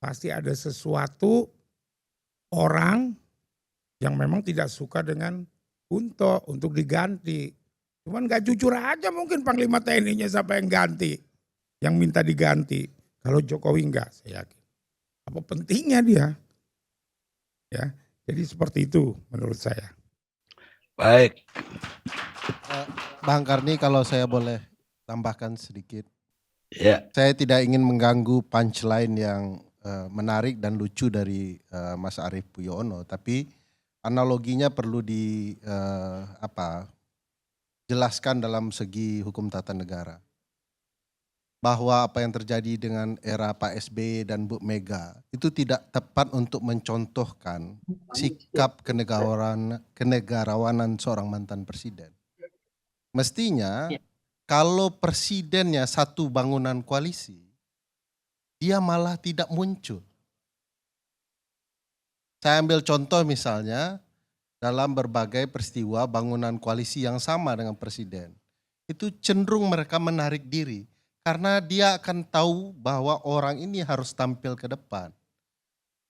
pasti ada sesuatu orang yang memang tidak suka dengan Kunto untuk diganti. Cuman nggak jujur aja mungkin Panglima TNI-nya siapa yang ganti, yang minta diganti. Kalau Jokowi enggak, saya yakin. Apa pentingnya dia? Ya, jadi seperti itu menurut saya. Baik. Bang Karni, kalau saya boleh tambahkan sedikit. Ya. Saya tidak ingin mengganggu punchline yang menarik dan lucu dari Mas Arief Puyono, tapi analoginya perlu jelaskan dalam segi hukum tata negara. Bahwa apa yang terjadi dengan era Pak SBY dan Bu Mega itu tidak tepat untuk mencontohkan sikap kenegarawanan seorang mantan presiden. Mestinya kalau presidennya satu bangunan koalisi, dia malah tidak muncul. Saya ambil contoh misalnya dalam berbagai peristiwa bangunan koalisi yang sama dengan presiden. Itu cenderung mereka menarik diri karena dia akan tahu bahwa orang ini harus tampil ke depan.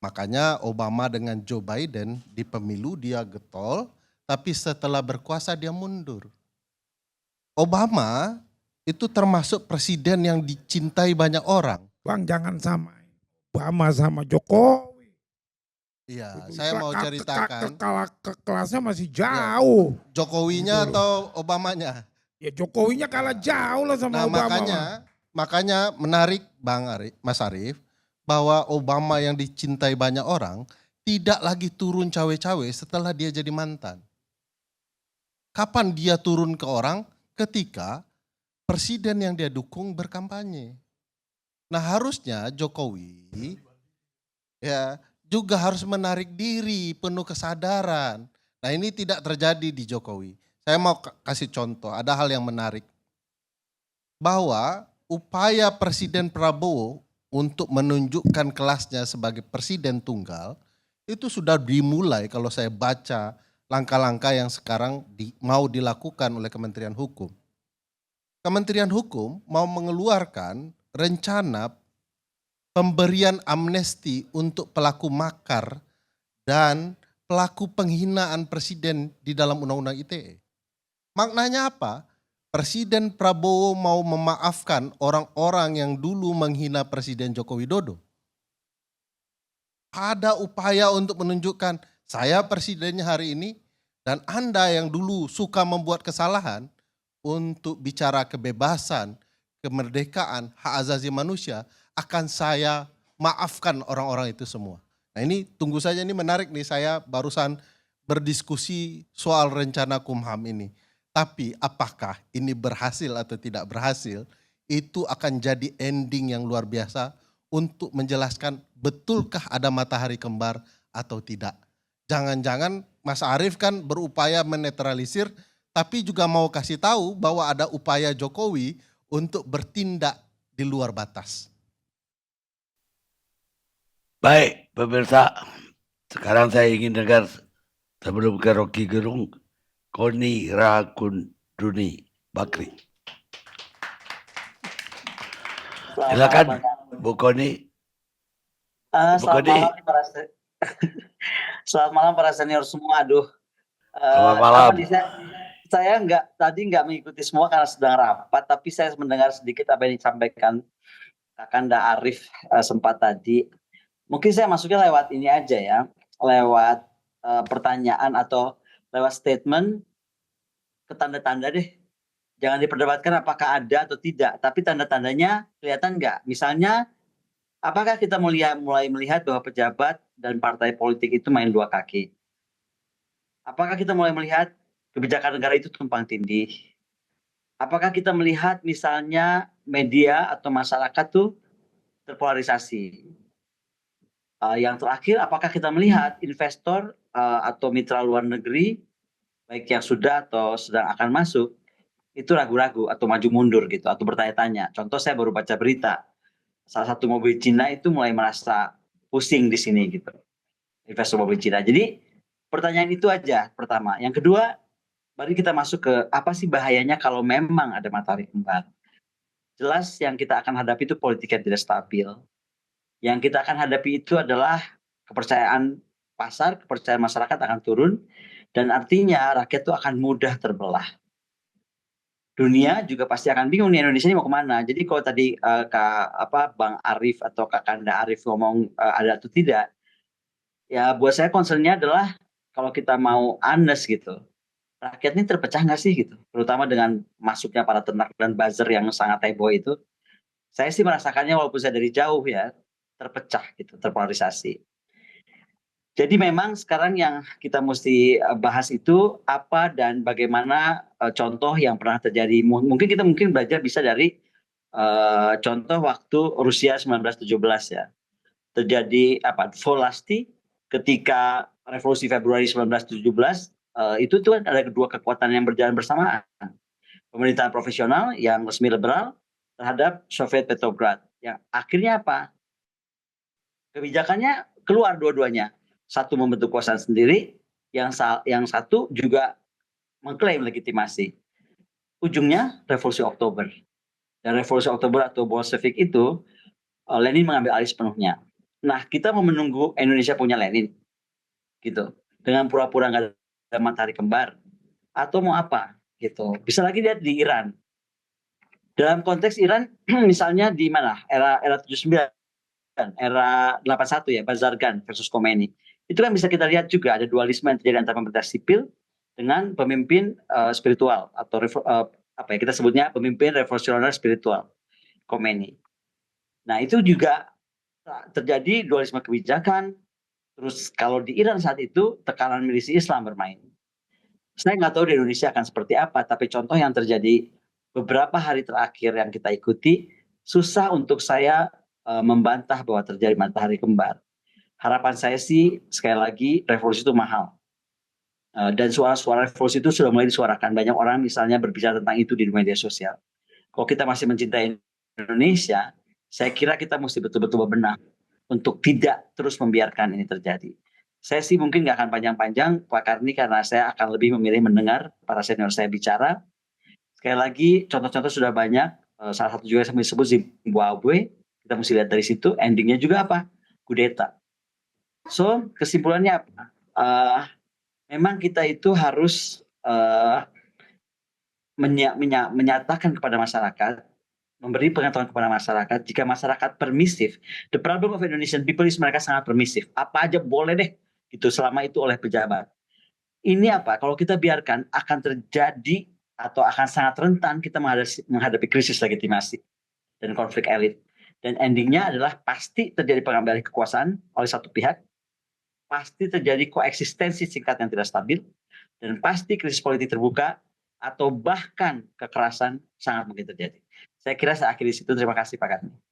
Makanya Obama dengan Joe Biden di pemilu dia getol, tapi setelah berkuasa dia mundur. Obama itu termasuk presiden yang dicintai banyak orang. Bang, jangan samain Obama sama Jokowi. Iya, saya mau ceritakan. Kelasnya masih jauh. Jokowinya atau Obamanya? Ya Jokowinya kalah jauh lah sama Obama. Makanya menarik Mas Arief, bahwa Obama yang dicintai banyak orang tidak lagi turun cawe-cawe setelah dia jadi mantan. Kapan dia turun ke orang? Ketika presiden yang dia dukung berkampanye. Nah harusnya Jokowi ya juga harus menarik diri, penuh kesadaran. Nah ini tidak terjadi di Jokowi. Saya mau kasih contoh, ada hal yang menarik. Bahwa upaya Presiden Prabowo untuk menunjukkan kelasnya sebagai presiden tunggal, itu sudah dimulai kalau saya baca langkah-langkah yang sekarang mau dilakukan oleh Kementerian Hukum. Kementerian Hukum mau mengeluarkan rencana pemberian amnesti untuk pelaku makar dan pelaku penghinaan presiden di dalam Undang-Undang ITE. Maknanya apa? Presiden Prabowo mau memaafkan orang-orang yang dulu menghina Presiden Joko Widodo. Ada upaya untuk menunjukkan saya presidennya hari ini dan Anda yang dulu suka membuat kesalahan untuk bicara kebebasan, kemerdekaan, hak asasi manusia akan saya maafkan orang-orang itu semua. Nah ini tunggu saja, ini menarik nih, saya barusan berdiskusi soal rencana Kumham ini. Tapi apakah ini berhasil atau tidak berhasil, itu akan jadi ending yang luar biasa untuk menjelaskan betulkah ada matahari kembar atau tidak. Jangan-jangan Mas Arief kan berupaya menetralisir, tapi juga mau kasih tahu bahwa ada upaya Jokowi untuk bertindak di luar batas. Baik, pemirsa. Sekarang saya ingin dengar sebelum ke Rocky Gerung, Koni Rakunduni Bakri. Silakan Bu Koni. Selamat malam para selamat malam para senior semua. Aduh. Selamat malam. Saya tadi nggak mengikuti semua karena sedang rapat, tapi saya mendengar sedikit apa yang disampaikan Kakanda Arief sempat tadi. Mungkin saya masuknya lewat ini aja ya, lewat pertanyaan atau lewat statement ke tanda-tanda deh. Jangan diperdebatkan apakah ada atau tidak, tapi tanda-tandanya kelihatan nggak? Misalnya, apakah kita mulai melihat bahwa pejabat dan partai politik itu main dua kaki? Apakah kita mulai melihat kebijakan negara itu tumpang tindih? Apakah kita melihat misalnya media atau masyarakat tuh terpolarisasi? Yang terakhir, apakah kita melihat investor atau mitra luar negeri, baik yang sudah atau sedang akan masuk, itu ragu-ragu atau maju mundur gitu, atau bertanya-tanya. Contoh saya baru baca berita, salah satu mobil Cina itu mulai merasa pusing di sini gitu, investor mobil Cina. Jadi pertanyaan itu aja pertama. Yang kedua, mari kita masuk ke apa sih bahayanya kalau memang ada matahari kembar. Jelas yang kita akan hadapi itu politik yang tidak stabil, Yang kita akan hadapi itu adalah kepercayaan pasar, kepercayaan masyarakat akan turun, dan artinya rakyat itu akan mudah terbelah. Dunia juga pasti akan bingung nih Indonesia ini mau kemana. Jadi kalau tadi Bang Arif atau Kakanda Arif ngomong ada atau tidak, ya buat saya concernnya adalah kalau kita mau honest gitu, rakyat ini terpecah nggak sih gitu, terutama dengan masuknya para ternak dan buzzer yang sangat heboh itu. Saya sih merasakannya walaupun saya dari jauh ya, terpecah gitu, terpolarisasi. Jadi memang sekarang yang kita mesti bahas itu apa dan bagaimana contoh yang pernah terjadi. Mungkin kita belajar bisa dari contoh waktu Rusia 1917 ya. Terjadi Volasti ketika Revolusi Februari 1917 itu tuh ada kedua kekuatan yang berjalan bersamaan. Pemerintahan profesional yang resmi liberal terhadap Soviet Petrograd. Yang akhirnya apa? Kebijakannya keluar dua-duanya. Satu membentuk kekuasaan sendiri, yang satu juga mengklaim legitimasi. Ujungnya Revolusi Oktober. Dan Revolusi Oktober atau Bolshevik itu Lenin mengambil alih sepenuhnya. Nah, kita mau menunggu Indonesia punya Lenin, gitu. Dengan pura-pura nggak ada matahari kembar, atau mau apa, gitu. Bisa lagi lihat di Iran. Dalam konteks Iran, misalnya di mana? Era 79, era 81 ya, Bazargan versus Khomeini. Itu kan bisa kita lihat juga ada dualisme yang terjadi antara pemerintah sipil dengan pemimpin spiritual atau kita sebutnya pemimpin revolusioner spiritual, Khomeini. Nah, itu juga terjadi dualisme kebijakan. Terus kalau di Iran saat itu tekanan milisi Islam bermain. Saya nggak tahu di Indonesia akan seperti apa, tapi contoh yang terjadi beberapa hari terakhir yang kita ikuti, susah untuk saya membantah bahwa terjadi matahari kembar. Harapan saya sih sekali lagi revolusi itu mahal. Dan suara-suara revolusi itu sudah mulai disuarakan. Banyak orang misalnya berbicara tentang itu di media sosial. Kalau kita masih mencintai Indonesia, saya kira kita mesti betul-betul berbenah untuk tidak terus membiarkan ini terjadi. Saya sih mungkin nggak akan panjang-panjang, Pak Karni, karena saya akan lebih memilih mendengar para senior saya bicara. Sekali lagi, contoh-contoh sudah banyak. Salah satu juga yang disebut Zimbabwe. Kita mesti lihat dari situ. Endingnya juga apa? Kudeta. So, kesimpulannya apa? Memang kita itu harus menyatakan kepada masyarakat, memberi pengetahuan kepada masyarakat. Jika masyarakat permisif, the problem of Indonesian people is mereka sangat permisif. Apa aja boleh deh, gitu, selama itu oleh pejabat. Ini apa? Kalau kita biarkan akan terjadi atau akan sangat rentan kita menghadapi krisis legitimasi dan konflik elit. Dan endingnya adalah pasti terjadi pengambilan kekuasaan oleh satu pihak, pasti terjadi koeksistensi singkat yang tidak stabil, dan pasti krisis politik terbuka atau bahkan kekerasan sangat mungkin terjadi. Saya kira saya akhiri di situ. Terima kasih Pak Karni.